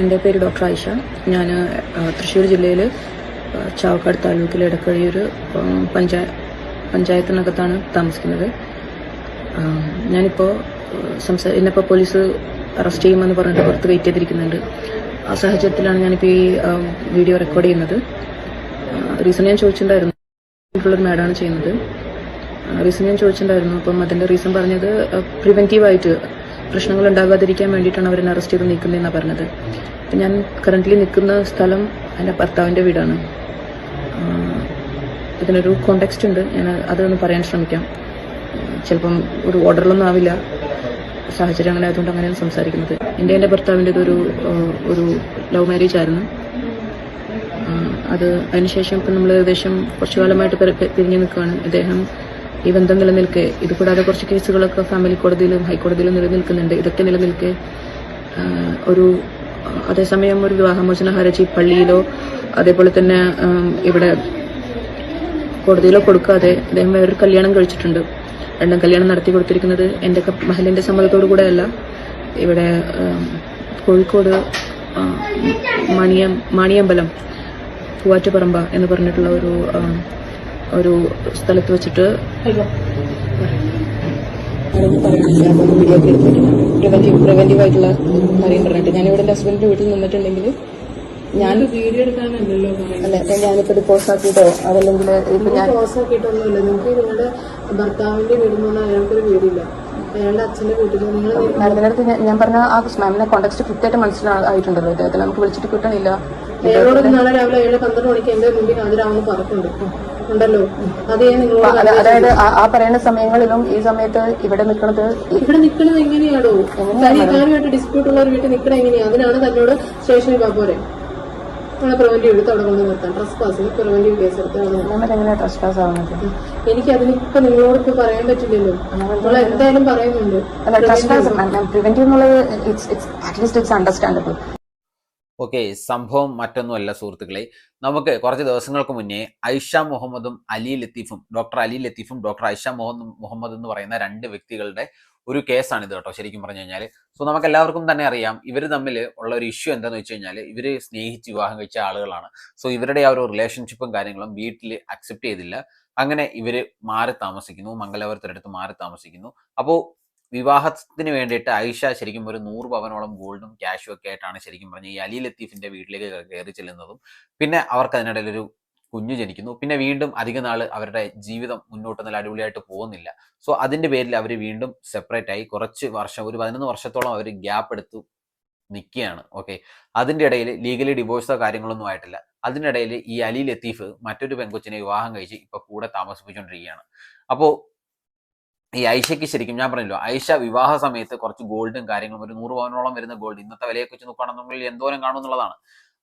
എൻ്റെ പേര് ഡോക്ടർ ആയിഷ. ഞാൻ തൃശ്ശൂർ ജില്ലയിൽ ചാവക്കാട് താലൂക്കിലെ എടക്കഴിയൂർ പഞ്ചായത്തിനകത്താണ് താമസിക്കുന്നത്. ഞാനിപ്പോൾ എന്നെപ്പോൾ പോലീസ് അറസ്റ്റ് ചെയ്യുമെന്ന് പറഞ്ഞിട്ട് പുറത്ത് വെയിറ്റ് ചെയ്തിരിക്കുന്നുണ്ട്. ആ സാഹചര്യത്തിലാണ് ഞാനിപ്പോൾ ഈ വീഡിയോ റെക്കോർഡ് ചെയ്യുന്നത്. റീസൺ ഞാൻ ചോദിച്ചിട്ടുണ്ടായിരുന്നു. ഉള്ളൊരു മാഡാണ് ചെയ്യുന്നത്. റീസൺ ഞാൻ ചോദിച്ചിട്ടുണ്ടായിരുന്നു. അപ്പം അതിൻ്റെ റീസൺ പറഞ്ഞത് പ്രിവെൻറ്റീവായിട്ട് പ്രശ്നങ്ങൾ ഉണ്ടാകാതിരിക്കാൻ വേണ്ടിയിട്ടാണ് അവരെന്നെ അറസ്റ്റ് ചെയ്ത് നിൽക്കുന്നതെന്നാണ് പറഞ്ഞത്. അപ്പം ഞാൻ കറൻ്റ്ലി നിൽക്കുന്ന സ്ഥലം എൻ്റെ ഭർത്താവിൻ്റെ വീടാണ്. ഇതിനൊരു കോണ്ടെക്സ്റ്റ് ഉണ്ട്, ഞാൻ അതൊന്ന് പറയാൻ ശ്രമിക്കാം. ചിലപ്പം ഒരു ഓർഡറിലൊന്നും ആവില്ല, സാഹചര്യം അങ്ങനെ ആയതുകൊണ്ട് അങ്ങനെയാണ് സംസാരിക്കുന്നത്. എൻ്റെ ഭർത്താവിൻ്റെത് ഒരു ലവ് മാരേജ് ആയിരുന്നു. അതിനുശേഷം ഇപ്പം നമ്മൾ ഏകദേശം കുറച്ചു കാലമായിട്ട് പിരിഞ്ഞു നിൽക്കുകയാണ്. ഇദ്ദേഹം ഈ ബന്ധം നിലനിൽക്കെ, ഇത് കൂടാതെ കുറച്ച് കേസുകളൊക്കെ ഫാമിലി കോടതിയിലും ഹൈക്കോടതിയിലും നിലനിൽക്കുന്നുണ്ട്. ഇതൊക്കെ നിലനിൽക്കെ അതേസമയം ഒരു വിവാഹമോചന ഹർജി പള്ളിയിലോ അതേപോലെ തന്നെ ഇവിടെ കോടതിയിലോ കൊടുക്കാതെ അദ്ദേഹം വേറൊരു കല്യാണം കഴിച്ചിട്ടുണ്ട്. രണ്ടാം കല്യാണം നടത്തി കൊടുത്തിരിക്കുന്നത് എൻ്റെ മഹലിൻ്റെ സമ്മതത്തോടു കൂടെ അല്ല. ഇവിടെ കോഴിക്കോട് മാണിയമ്പലം പൂവാറ്റുപറമ്പ എന്ന് പറഞ്ഞിട്ടുള്ള ഒരു സ്ഥലത്ത് വെച്ചിട്ട് പ്രിവെന്റീവ് ആയിട്ടുള്ള കാര്യം പറഞ്ഞിട്ട് ഞാനിവിടെ എൻ്റെ ഹസ്ബൻഡിന്റെ വീട്ടിൽ നിന്നിട്ടുണ്ടെങ്കിൽ ഞാൻ വീഡിയോ എടുക്കാനല്ലോ അല്ല, ഞാനിപ്പോ ഇത് പോസ്റ്റ് ആക്കിയിട്ടോ അതല്ലെങ്കിൽ ഞാൻ പോസ്റ്റ് ആക്കിയിട്ടൊന്നുമില്ല. നിങ്ങൾക്ക് നിങ്ങളുടെ ഭർത്താവിന്റെ വീടിൽ അയാൾക്കൊരു വീടില്ല, അയാളുടെ അച്ഛന്റെ വീട്ടിൽ നടന്നിടത്ത് ഞാൻ പറഞ്ഞ ആ മാമിനെ കോൺടാക്ട് കൃത്യമായിട്ട് മനസ്സിലായിട്ടുണ്ടല്ലോ. ഇദ്ദേഹത്തെ നമുക്ക് വിളിച്ചിട്ട് കിട്ടണില്ല. അയാളോട് നാളെ രാവിലെ 7:12 മണിക്ക് എന്റെ മുമ്പിൽ ഹാജരാവുന്ന പറഞ്ഞിട്ടുണ്ട് ഉണ്ടല്ലോ. അതായത് ആ പറയുന്ന സമയങ്ങളിലും ഈ സമയത്ത് ഇവിടെ നിൽക്കുന്നത് എങ്ങനെയാണോ? കാര്യമായിട്ട് ഡിസ്പ്യൂട്ട് ഉള്ള ഒരു വീട്ടിൽ നിൽക്കണ എങ്ങനെയാ? അതിനാണ് തന്നോട് സ്റ്റേഷനിൽ പോരെ പ്രിവന്റീവ് എടുത്ത് അവിടെ കൊണ്ട് നിർത്താം. ട്രസ്പാസിന് പ്രിവന്റീവ് കേസ് എടുത്ത് ട്രസ്പാസ് ആവുന്നത് എനിക്ക് അതിനിപ്പോ നിങ്ങളോട് ഇപ്പൊ പറയാൻ പറ്റില്ലല്ലോ. നമ്മൾ എന്തായാലും പറയുന്നുണ്ട്. ഓക്കെ, സംഭവം മറ്റൊന്നുമല്ല സുഹൃത്തുക്കളെ. നമുക്ക് കുറച്ച് ദിവസങ്ങൾക്ക് മുന്നേ ഐഷ മുഹമ്മദും അലി ലത്തീഫും ഡോക്ടർ ഐഷ മുഹമ്മദ് എന്ന് പറയുന്ന രണ്ട് വ്യക്തികളുടെ ഒരു കേസാണിത് കേട്ടോ. ശരിക്കും പറഞ്ഞു കഴിഞ്ഞാൽ നമുക്ക് എല്ലാവർക്കും തന്നെ അറിയാം, ഇവർ തമ്മിൽ ഉള്ള ഒരു ഇഷ്യൂ എന്താണെന്ന് വെച്ച് കഴിഞ്ഞാൽ ഇവർ സ്നേഹിച്ച് വിവാഹം കഴിച്ച ആളുകളാണ്. ഇവരുടെ ആ ഒരു റിലേഷൻഷിപ്പും കാര്യങ്ങളും വീട്ടിൽ അക്സെപ്റ്റ് ചെയ്തില്ല. അങ്ങനെ ഇവർ മാറി താമസിക്കുന്നു, മംഗലാപുരത്തിനടുത്ത് മാറി താമസിക്കുന്നു. അപ്പോൾ വിവാഹത്തിന് വേണ്ടിയിട്ട് ഐഷ ശരിക്കും ഒരു 100 പവനോളം ഗോൾഡും ക്യാഷും ഒക്കെ ആയിട്ടാണ് ശരിക്കും പറഞ്ഞ ഈ അലി ലത്തീഫിന്റെ വീട്ടിലേക്ക് കയറി ചെല്ലുന്നതും. പിന്നെ അവർക്ക് അതിനിടയിൽ ഒരു കുഞ്ഞു ജനിക്കുന്നു. പിന്നെ വീണ്ടും അധിക നാള് അവരുടെ ജീവിതം മുന്നോട്ട് നല്ല അടിപൊളിയായിട്ട് പോകുന്നില്ല. അതിന്റെ പേരിൽ അവർ വീണ്ടും സെപ്പറേറ്റ് ആയി കുറച്ച് വർഷം, ഒരു 11 വർഷത്തോളം അവർ ഗ്യാപ്പ് എടുത്തു നിൽക്കുകയാണ്. ഓക്കെ, അതിന്റെ ഇടയിൽ ലീഗലി ഡിവോഴ്സോ കാര്യങ്ങളൊന്നും ആയിട്ടില്ല. അതിനിടയിൽ ഈ അലി ലത്തീഫ് മറ്റൊരു പെൺകൊച്ചിനെ വിവാഹം കഴിച്ച് ഇപ്പൊ കൂടെ താമസിപ്പിച്ചുകൊണ്ടിരിക്കുകയാണ്. അപ്പോൾ ഈ ഐഷയ്ക്ക് ശരിക്കും ഞാൻ പറഞ്ഞല്ലോ, ഐഷ വിവാഹ സമയത്ത് കുറച്ച് ഗോൾഡും കാര്യങ്ങളും, ഒരു 100 പവനോളം വരുന്ന ഗോൾഡ്, ഇന്നത്തെ വിലയൊക്കെ വെച്ച് നോക്കുകയാണെന്നുണ്ടെങ്കിൽ എന്തോരം കാണുമെന്നുള്ളതാണ്.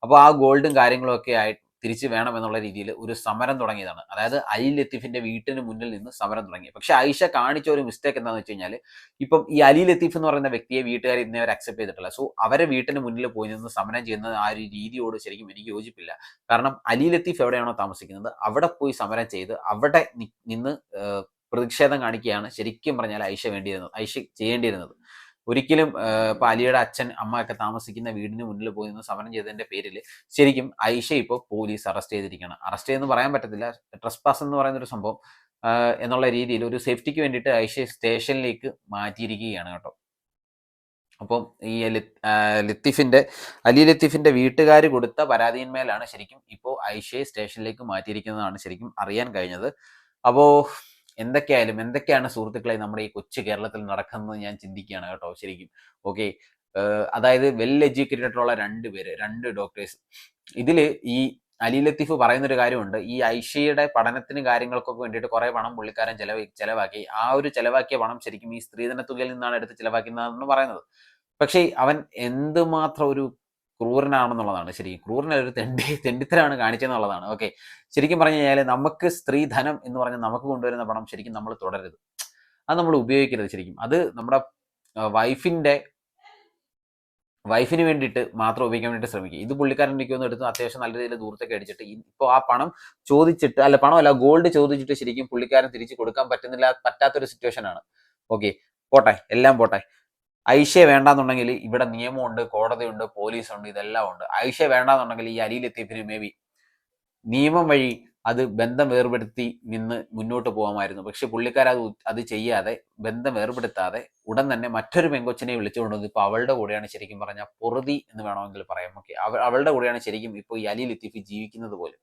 അപ്പോൾ ആ ഗോൾഡും കാര്യങ്ങളും ഒക്കെ ആയി തിരിച്ചു വേണമെന്നുള്ള രീതിയിൽ ഒരു സമരം തുടങ്ങിയതാണ്. അതായത് അലി ലത്തീഫിന്റെ വീട്ടിന് മുന്നിൽ നിന്ന് സമരം തുടങ്ങി. പക്ഷെ ഐഷ കാണിച്ച ഒരു മിസ്റ്റേക്ക് എന്താണെന്ന് വെച്ച് കഴിഞ്ഞാൽ, ഇപ്പം ഈ അലി ലത്തീഫ് എന്ന് പറയുന്ന വ്യക്തിയെ വീട്ടുകാർ ഇന്നേ അവർ അക്സെപ്റ്റ് ചെയ്തിട്ടില്ല. അവരെ വീട്ടിന് മുന്നിൽ പോയി നിന്ന് സമരം ചെയ്യുന്ന ആ ഒരു രീതിയോട് ശരിക്കും എനിക്ക് യോജിപ്പില്ല. കാരണം അലി ലത്തീഫ് എവിടെയാണോ താമസിക്കുന്നത് അവിടെ പോയി സമരം ചെയ്ത് അവിടെ നിന്ന് പ്രതിഷേധം കാണിക്കുകയാണ് ശരിക്കും പറഞ്ഞാൽ ഐഷ ചെയ്യേണ്ടിയിരുന്നത്. ഒരിക്കലും ഇപ്പൊ അലിയുടെ അച്ഛൻ അമ്മ ഒക്കെ താമസിക്കുന്ന വീടിന് മുന്നിൽ പോയി നിന്ന് സമരം ചെയ്തതിന്റെ പേരിൽ ശരിക്കും ഐഷ ഇപ്പോൾ പോലീസ് അറസ്റ്റ് ചെയ്തിരിക്കുകയാണ്. അറസ്റ്റ് ചെയ്യുന്ന പറയാൻ പറ്റത്തില്ല, ട്രസ്പാസ് എന്ന് പറയുന്ന ഒരു സംഭവം എന്നുള്ള രീതിയിൽ ഒരു സേഫ്റ്റിക്ക് വേണ്ടിയിട്ട് ഐഷ സ്റ്റേഷനിലേക്ക് മാറ്റിയിരിക്കുകയാണ് കേട്ടോ. അപ്പം ഈ അലി ലത്തീഫിന്റെ വീട്ടുകാർ കൊടുത്ത പരാതിയിന്മേലാണ് ശരിക്കും ഇപ്പോൾ ഐഷയെ സ്റ്റേഷനിലേക്ക് മാറ്റിയിരിക്കുന്നതാണ് ശരിക്കും അറിയാൻ കഴിഞ്ഞത്. അപ്പോൾ എന്തൊക്കെയാണ് സുഹൃത്തുക്കളെ നമ്മുടെ ഈ കൊച്ചു കേരളത്തിൽ നടക്കുന്നത് ഞാൻ ചിന്തിക്കുകയാണ് കേട്ടോ ശരിക്കും. ഓക്കെ, അതായത് വെൽ എഡ്യൂക്കേറ്റഡ് ആയിട്ടുള്ള രണ്ട് ഡോക്ടേഴ്സ്. ഇതില് ഈ അലി ലത്തീഫ് പറയുന്നൊരു കാര്യമുണ്ട്, ഈ ഐഷയുടെ പഠനത്തിന് കാര്യങ്ങൾക്കൊക്കെ വേണ്ടിയിട്ട് കുറെ പണം പുള്ളിക്കാരൻ ചെലവാക്കി. ആ ഒരു ചെലവാക്കിയ പണം ശരിക്കും ഈ സ്ത്രീധന തുകയിൽ നിന്നാണ് എടുത്ത് ചെലവാക്കുന്നതെന്ന് പറയുന്നത്. പക്ഷേ അവൻ എന്തുമാത്രം ഒരു ക്രൂരനാണെന്നുള്ളതാണ്. ശരിക്കും ക്രൂരനൊരു തെണ്ടിത്തരമാണ് കാണിച്ചെന്നുള്ളതാണ്. ഓക്കെ, ശരിക്കും പറഞ്ഞു കഴിഞ്ഞാൽ നമുക്ക് സ്ത്രീധനം എന്ന് പറഞ്ഞാൽ നമുക്ക് കൊണ്ടുവരുന്ന പണം ശരിക്കും നമ്മൾ തുടരരുത്, അത് നമ്മൾ ഉപയോഗിക്കരുത്. ശരിക്കും അത് നമ്മുടെ വൈഫിന് വേണ്ടിയിട്ട് മാത്രം ഉപയോഗിക്കാൻ വേണ്ടിയിട്ട് ശ്രമിക്കുക. ഇത് പുള്ളിക്കാരൻ എനിക്കൊന്നും എടുത്ത് അത്യാവശ്യം നല്ല രീതിയിൽ ദൂരത്തൊക്കെ അടിച്ചിട്ട് ഇപ്പോൾ ആ പണം ചോദിച്ചിട്ട്, പണമല്ല ഗോൾഡ് ചോദിച്ചിട്ട് ശരിക്കും പുള്ളിക്കാരൻ തിരിച്ച് കൊടുക്കാൻ പറ്റാത്തൊരു സിറ്റുവേഷൻ ആണ്. ഓക്കെ, പോട്ടെ, എല്ലാം പോട്ടെ. ഐഷയെ വേണ്ടാന്നുണ്ടെങ്കിൽ ഇവിടെ നിയമമുണ്ട്, കോടതിയുണ്ട്, പോലീസുണ്ട്, ഇതെല്ലാം ഉണ്ട്. ഐഷയെ വേണ്ടാന്നുണ്ടെങ്കിൽ ഈ അലി ലത്തീഫിന് മേ ബി നിയമം വഴി അത് ബന്ധം വേർപെടുത്തി നിന്ന് മുന്നോട്ട് പോകാമായിരുന്നു. പക്ഷെ പുള്ളിക്കാരത് അത് ചെയ്യാതെ, ബന്ധം വേർപെടുത്താതെ ഉടൻ തന്നെ മറ്റൊരു പെങ്കൊച്ചിനെ വിളിച്ചുകൊണ്ടുവന്ന് ഇപ്പോൾ അവളുടെ കൂടെയാണ് ശരിക്കും പറഞ്ഞാൽ പൊറുതി എന്ന് വേണമെങ്കിൽ പറയാം. ഓക്കെ, അവളുടെ കൂടെയാണ് ശരിക്കും ഇപ്പോൾ ഈ അലി ലത്തീഫ് ജീവിക്കുന്നത് പോലും.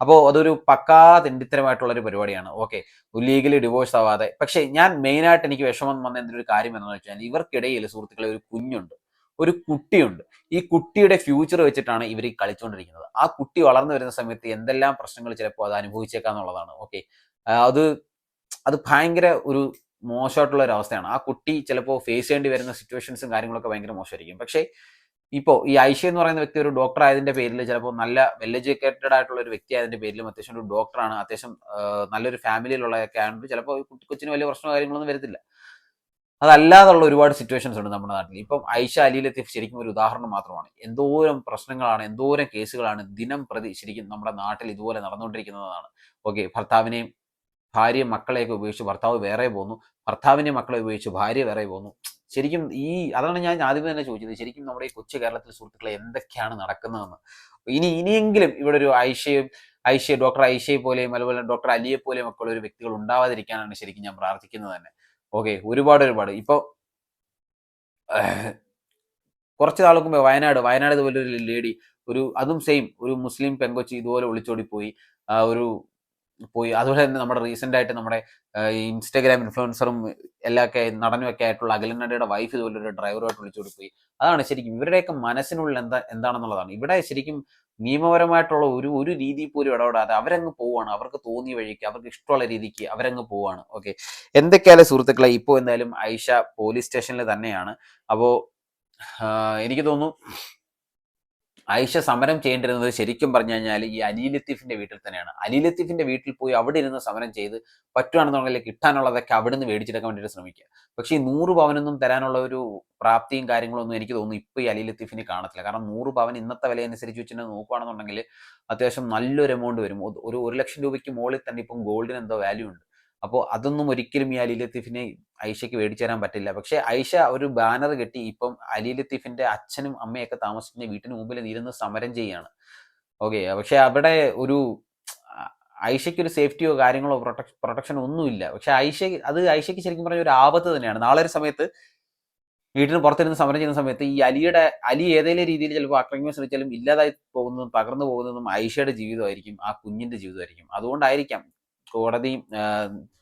അപ്പോൾ അതൊരു പക്കാ തെണ്ടിത്തരമായിട്ടുള്ളൊരു പരിപാടിയാണ്. ഓക്കെ, ലീഗലി ഡിവോഴ്സ് ആവാതെ. പക്ഷേ ഞാൻ മെയിനായിട്ട് എനിക്ക് വിഷമം വന്ന എന്തൊരു കാര്യം എന്താണെന്ന് വെച്ചാൽ, ഇവർക്കിടയിൽ സുഹൃത്തുക്കളെ ഒരു കുഞ്ഞുണ്ട്, ഒരു കുട്ടിയുണ്ട്. ഈ കുട്ടിയുടെ ഫ്യൂച്ചർ വെച്ചിട്ടാണ് ഇവർ കളിച്ചുകൊണ്ടിരിക്കുന്നത്. ആ കുട്ടി വളർന്നു വരുന്ന സമയത്ത് എന്തെല്ലാം പ്രശ്നങ്ങൾ ചിലപ്പോൾ അത് അനുഭവിച്ചേക്കാന്നുള്ളതാണ്. ഓക്കെ, അത് ഭയങ്കര ഒരു മോശമായിട്ടുള്ള ഒരു അവസ്ഥയാണ്. ആ കുട്ടി ചിലപ്പോൾ ഫേസ് ചെയ്യേണ്ടി വരുന്ന സിറ്റുവേഷൻസും കാര്യങ്ങളൊക്കെ ഭയങ്കര മോശമായിരിക്കും. പക്ഷേ ഇപ്പോൾ ഈ ഐഷ എന്ന് പറയുന്ന വ്യക്തി ഒരു ഡോക്ടർ ആയതിന്റെ പേരിൽ, ചിലപ്പോൾ നല്ല വെൽ എഡ്യൂക്കേറ്റഡ് ആയിട്ടുള്ള ഒരു വ്യക്തി ആയതിന്റെ പേരിലും, അത്യാവശ്യം ഒരു ഡോക്ടറാണ്, അത്യാവശ്യം നല്ലൊരു ഫാമിലിയിലുള്ളതൊക്കെ ആയതുകൊണ്ട് ചിലപ്പോൾ കൊച്ചിന് വലിയ പ്രശ്നമോ കാര്യങ്ങളൊന്നും വരത്തില്ല. അതല്ലാതുള്ള ഒരുപാട് സിറ്റുവേഷൻസ് ഉണ്ട് നമ്മുടെ നാട്ടിൽ. ഇപ്പം ഐഷ അലി ലത്തീഫ് ശരിക്കും ഒരു ഉദാഹരണം മാത്രമാണ്. എന്തോരം പ്രശ്നങ്ങളാണ്, എന്തോരം കേസുകളാണ് ദിനം പ്രതി ശരിക്കും നമ്മുടെ നാട്ടിൽ ഇതുപോലെ നടന്നുകൊണ്ടിരിക്കുന്നതാണ്. ഓക്കെ, ഭർത്താവിനെയും ഭാര്യയും മക്കളെയൊക്കെ ഉപയോഗിച്ച് ഭർത്താവ് വേറെ പോകുന്നു, ഭർത്താവിനെയും മക്കളെ ഉപയോഗിച്ച് ഭാര്യ വേറെ പോകുന്നു. ശരിക്കും അതാണ് ഞാൻ ആദ്യമേ തന്നെ ചോദിച്ചത്, ശരിക്കും നമ്മുടെ ഈ കൊച്ചു കേരളത്തിൽ സുഹൃത്തുക്കളെ എന്തൊക്കെയാണ് നടക്കുന്നതെന്ന്. ഇനിയെങ്കിലും ഇവിടെ ഒരു ഡോക്ടർ ഐഷയെ പോലെയും അതുപോലെ ഡോക്ടർ അലിയെ പോലെയും ഒക്കെ ഉള്ള ഒരു വ്യക്തികൾ ഉണ്ടാവാതിരിക്കാനാണ് ശരിക്കും ഞാൻ പ്രാർത്ഥിക്കുന്നത് തന്നെ. ഓക്കെ, ഒരുപാട് ഇപ്പോൾ കുറച്ച് നാൾക്ക് മുമ്പ് വയനാട് ഇതുപോലെ ഒരു ലേഡി, അതും സെയിം ഒരു മുസ്ലിം പെങ്കൊച്ചി ഇതുപോലെ ഒളിച്ചോടി പോയി. അതുപോലെ തന്നെ നമ്മുടെ റീസെന്റ് ആയിട്ട് നമ്മുടെ ഇൻസ്റ്റാഗ്രാം ഇൻഫ്ലുവൻസറും എല്ലാമൊക്കെ നടനുമൊക്കെ ആയിട്ടുള്ള അഖിലനടയുടെ വൈഫ് ഇതുപോലെ ഒരു ഡ്രൈവറുമായിട്ട് വിളിച്ചോടി പോയി. അതാണ് ശരിക്കും ഇവരുടെയൊക്കെ മനസ്സിനുള്ളിൽ എന്താണെന്നുള്ളതാണ്. ഇവിടെ ശരിക്കും നിയമപരമായിട്ടുള്ള ഒരു രീതി പോലും ഇടപെടാതെ അവരങ്ങ് പോവാണ്. അവർക്ക് തോന്നിയ വഴിക്ക്, അവർക്ക് ഇഷ്ടമുള്ള രീതിക്ക് അവരങ്ങ് പോവാണ്. ഓക്കെ, എന്തൊക്കെയായാലും സുഹൃത്തുക്കളെ, ഇപ്പോൾ എന്തായാലും ഐഷ പോലീസ് സ്റ്റേഷനിൽ തന്നെയാണ്. അപ്പോൾ എനിക്ക് തോന്നുന്നു ഐഷ സമരം ചെയ്യേണ്ടിരുന്നത് ശരിക്കും പറഞ്ഞു കഴിഞ്ഞാൽ ഈ അലി ലത്തീഫിന്റെ വീട്ടിൽ തന്നെയാണ്. അലി ലത്തീഫിന്റെ വീട്ടിൽ പോയി അവിടെ ഇരുന്ന് സമരം ചെയ്ത് പറ്റുവാണെന്നുണ്ടെങ്കിൽ കിട്ടാനുള്ളതൊക്കെ അവിടെ നിന്ന് മേടിച്ചെടുക്കാൻ വേണ്ടിയിട്ട് ശ്രമിക്കുക. പക്ഷേ ഈ 100 പവനൊന്നും തരാനുള്ള ഒരു പ്രാപ്തിയും കാര്യങ്ങളൊന്നും എനിക്ക് തോന്നുന്നു ഇപ്പോൾ ഈ അലി ലത്തീഫിന് കാണത്തില്ല. കാരണം 100 പവൻ ഇന്നത്തെ വില അനുസരിച്ച് വെച്ച് നോക്കുകയാണെന്നുണ്ടെങ്കിൽ അത്യാവശ്യം നല്ലൊരു എമൗണ്ട് വരും. ഒരു 1 ലക്ഷം രൂപയ്ക്ക് മുകളിൽ തന്നെ ഇപ്പം ഗോൾഡിന് എന്തോ വാല്യൂ ഉണ്ട്. അപ്പോൾ അതൊന്നും ഒരിക്കലും ഈ അലി ലത്തീഫിനെ ഐഷയ്ക്ക് മേടിച്ചു തരാൻ പറ്റില്ല. പക്ഷേ ഐഷ ഒരു ബാനർ കെട്ടി ഇപ്പം അലി ലത്തീഫിന്റെ അച്ഛനും അമ്മയൊക്കെ താമസിക്കുന്ന വീട്ടിന് മുമ്പിൽ ഇരുന്ന് സമരം ചെയ്യുകയാണ്. ഓക്കെ, പക്ഷെ അവിടെ ഒരു ഐഷയ്ക്ക് ഒരു സേഫ്റ്റിയോ കാര്യങ്ങളോ പ്രൊട്ടക്ഷനോ ഒന്നുമില്ല. പക്ഷെ ഐഷയ്ക്ക് ശരിക്കും പറഞ്ഞ ഒരു ആപത്ത് തന്നെയാണ്. നാളെ ഒരു സമയത്ത് വീട്ടിന് പുറത്തിരുന്ന് സമരം ചെയ്യുന്ന സമയത്ത് ഈ അലി ഏതെങ്കിലും രീതിയിൽ ചിലപ്പോൾ ആക്രമിക്കാൻ ശ്രമിച്ചാലും ഇല്ലാതായി പോകുന്നതും തകർന്നു പോകുന്നതും ഐഷയുടെ ജീവിതമായിരിക്കും, ആ കുഞ്ഞിന്റെ ജീവിതമായിരിക്കും. അതുകൊണ്ടായിരിക്കാം കോടതിയും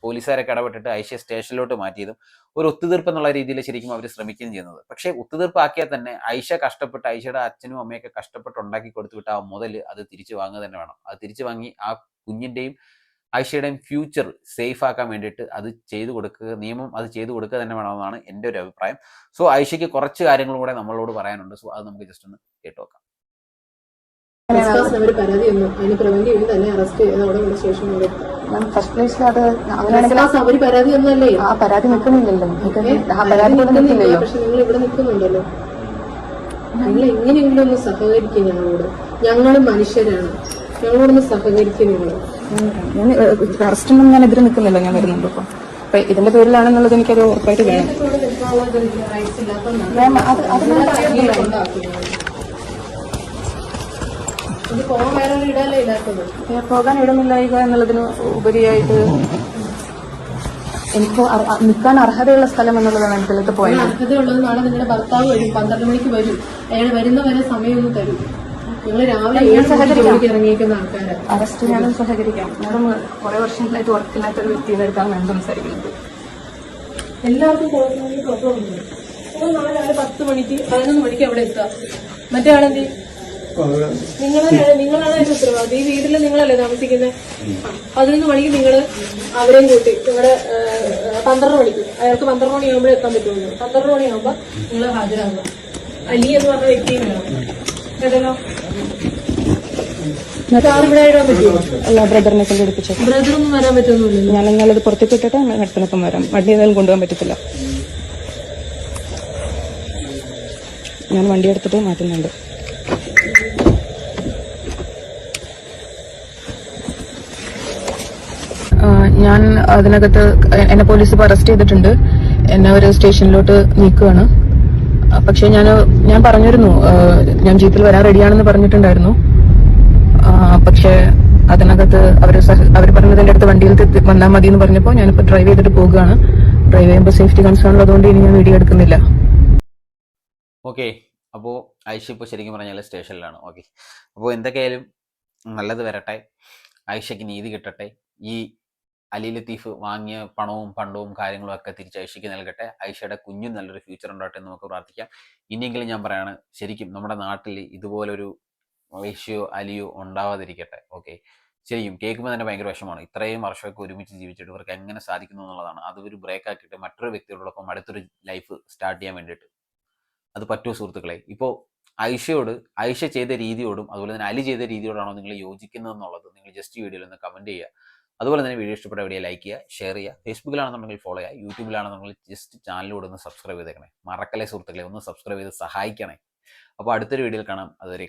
പോലീസുകാരൊക്കെ ഇടപെട്ടിട്ട് ഐഷയെ സ്റ്റേഷനിലോട്ട് മാറ്റിയതും ഒരു ഒത്തുതീർപ്പ് എന്നുള്ള രീതിയിൽ ശരിക്കും അവർ ശ്രമിക്കുകയും ചെയ്യുന്നത്. പക്ഷേ ഒത്തുതീർപ്പാക്കിയാൽ തന്നെ ഐഷ കഷ്ടപ്പെട്ട്, ഐഷയുടെ അച്ഛനും അമ്മയൊക്കെ കഷ്ടപ്പെട്ട് ഉണ്ടാക്കി കൊടുത്തു വിട്ട ആ മുതൽ അത് തിരിച്ചു വാങ്ങുക തന്നെ വേണം. അത് തിരിച്ചു വാങ്ങി ആ കുഞ്ഞിന്റെയും ഐഷയുടെയും ഫ്യൂച്ചർ സേഫ് ആക്കാൻ വേണ്ടിയിട്ട് അത് ചെയ്തു കൊടുക്കുക, നിയമം അത് ചെയ്തു കൊടുക്കുക തന്നെ വേണമെന്നാണ് എൻ്റെ ഒരു അഭിപ്രായം. സോ ഐഷയ്ക്ക് കുറച്ച് കാര്യങ്ങളും കൂടെ നമ്മളോട് പറയാനുണ്ട്. സോ അത് നമുക്ക് ജസ്റ്റ് ഒന്ന് കേട്ടു നോക്കാം. ഫസ്റ്റ് പ്ലേസിൽ അത് അങ്ങനെയാണെങ്കിൽ ആ പരാതി നിൽക്കുന്നില്ലല്ലോ. പക്ഷെ നിങ്ങൾ ഇവിടെ നിൽക്കുന്നുണ്ടല്ലോ. നിങ്ങൾ എങ്ങനെയെങ്കിലും ഒന്ന് സഹകരിക്കും ഞങ്ങളോട്. ഞങ്ങൾ മനുഷ്യരാണ്, ഞങ്ങളോടൊന്ന് സഹകരിക്കും നിങ്ങൾ. അറസ്റ്റൊന്നും ഞാൻ എതിരെ നിൽക്കുന്നില്ല, ഞാൻ വരുന്നുണ്ട്. അപ്പൊ ഇതിന്റെ പേരിലാണെന്നുള്ളത് എനിക്കത് ഉറപ്പായിട്ട് വേണം. പോകാൻ ഇടമില്ലായിക എന്നുള്ളതിന് ഉപരിയായിട്ട് എനിക്ക് നിൽക്കാൻ അർഹതയുള്ള സ്ഥലം എന്നുള്ളതാണ് ഇതിലത്തെ പോയത്. അർഹതയുള്ളത് നാളെ നിങ്ങളുടെ ഭർത്താവ് വരും, 12 മണിക്ക് വരും. അയാൾ വരുന്നവരെ സമയമൊന്നും തരും. നിങ്ങൾ രാവിലെ ഇറങ്ങിയിരിക്കുന്ന ആൾക്കാരെ അറസ്റ്റ് ഞാനും സഹകരിക്കാം. ഞാനും കുറെ വർഷങ്ങളായിട്ട് വർക്കില്ലാത്തൊരു വ്യക്തിയുടെ അടുത്താണ് ഞാൻ സംസാരിക്കുന്നത്. എല്ലാവർക്കും കുഴപ്പമുണ്ട്. നാളെ 10 മണിക്ക് 11 മണിക്ക് അവിടെ എത്താം. മറ്റേ ആളെന്തി നിങ്ങളാണ് അതിന്റെ ഉത്തരവാദി. ഈ വീട്ടിൽ നിങ്ങളല്ലേ താമസിക്കുന്നത്. 11 മണിക്ക് നിങ്ങൾ അവരെയും കൂട്ടി നിങ്ങളുടെ 12 മണിക്ക്, അയാൾക്ക് 12 മണിയാകുമ്പോഴേ എത്താൻ പറ്റുള്ളൂ. 12 മണിയാകുമ്പോ നിങ്ങൾ ഹാജരാകുക. അലി എന്ന് പറഞ്ഞ വ്യക്തിയും വേണം കേട്ടല്ലോ. ഇവിടെ ഇടാൻ പറ്റുമോ? അല്ല, ബ്രദറിനെ കൊണ്ട് എടുപ്പിച്ചു. ബ്രദറൊന്നും വരാൻ പറ്റുന്നില്ല. ഞാൻ നിങ്ങളത് പുറത്തേക്ക് ഇട്ടിട്ട് അടുത്തിനൊപ്പം വരാം. വണ്ടി ഏതായാലും കൊണ്ടുപോകാൻ പറ്റത്തില്ല. ഞാൻ വണ്ടി എടുത്തിട്ട് മാറ്റുന്നുണ്ട്. ഞാൻ അതിനകത്ത് എന്നെ പോലീസ് ഇപ്പോൾ അറസ്റ്റ് ചെയ്തിട്ടുണ്ട്. എന്നെ ഒരു സ്റ്റേഷനിലോട്ട് നീക്കുകയാണ്. പക്ഷെ ഞാൻ പറഞ്ഞിരുന്നു, ഞാൻ ജീപ്പിൽ വരാൻ റെഡിയാണെന്ന് പറഞ്ഞിട്ടുണ്ടായിരുന്നു. പക്ഷെ അതിനകത്ത് അവർ പറഞ്ഞതിന്റെ അടുത്ത് വണ്ടിയിൽ വന്നാൽ മതി എന്ന് പറഞ്ഞപ്പോൾ ഞാനിപ്പോ ഡ്രൈവ് ചെയ്തിട്ട് പോകുകയാണ്. ഡ്രൈവ് ചെയ്യുമ്പോൾ സേഫ്റ്റി കൺസേൺ ഉള്ളതുകൊണ്ട് ഇനി ഞാൻ വീഡിയോ എടുക്കുന്നില്ല. ഓക്കെ, അപ്പോൾ ഐഷ ഇപ്പോൾ ശരിക്കും പറഞ്ഞാൽ സ്റ്റേഷനിലാണ്. ഓക്കെ, അപ്പോൾ എന്തൊക്കെയായാലും നല്ലത് വരട്ടെ, ഐഷയ്ക്ക് നീതി കിട്ടട്ടെ. ഈ അലി ലത്തീഫ് വാങ്ങിയ പണവും പണ്ടവും കാര്യങ്ങളും ഒക്കെ തിരിച്ച് ഐഷയ്ക്ക് നൽകട്ടെ. ഐഷയുടെ കുഞ്ഞും നല്ലൊരു ഫ്യൂച്ചർ ഉണ്ടാകട്ടെ എന്ന് നമുക്ക് പ്രാർത്ഥിക്കാം. ഇനിയെങ്കിലും ഞാൻ പറയാണ്, ശരിക്കും നമ്മുടെ നാട്ടിൽ ഇതുപോലൊരു ഐഷയോ അലിയോ ഉണ്ടാവാതിരിക്കട്ടെ. ഓക്കെ, ശരിക്കും കേൾക്കുമ്പോൾ തന്നെ ഭയങ്കര വിഷമമാണ്. ഇത്രയും വർഷമൊക്കെ ഒരുമിച്ച് ജീവിച്ചിട്ട് ഇവർക്ക് എങ്ങനെ സാധിക്കുന്നു എന്നുള്ളതാണ്. അതൊരു ബ്രേക്ക് ആക്കിയിട്ട് മറ്റൊരു വ്യക്തിയോടൊപ്പം അടുത്തൊരു ലൈഫ് സ്റ്റാർട്ട് ചെയ്യാൻ വേണ്ടിയിട്ട് അത് പറ്റുമോ സുഹൃത്തുക്കളെ? ഇപ്പോൾ ഐഷ ചെയ്ത രീതിയോടും അതുപോലെ തന്നെ അലി ചെയ്ത രീതിയോടാണോ നിങ്ങൾ യോജിക്കുന്നതെന്നുള്ളത് നിങ്ങൾ ജസ്റ്റ് വീഡിയോയിൽ ഒന്ന് കമൻറ്റ് ചെയ്യുക. അതുപോലെ തന്നെ വീഡിയോ ഇഷ്ടപ്പെട്ട വീഡിയോ ലൈക്ക് ചെയ്യുക, ഷെയർ ചെയ്യുക. ഫേസ്ബുക്കിലാണെന്നുണ്ടെങ്കിൽ ഫോളോ ചെയ്യുക, യൂട്യൂബിലാണെന്നുണ്ടെങ്കിൽ ജസ്റ്റ് ചാനലിലൂടെ ഒന്ന് സബ്സ്ക്രൈബ് ചെയ്തേക്കണേ. മറക്കല്ലേ സുഹൃത്തുക്കളെ, ഒന്ന് സബ്സ്ക്രൈബ് ചെയ്ത് സഹായിക്കണേ. അപ്പോൾ അടുത്തൊരു വീഡിയോയിൽ കാണാം. അതുവരെ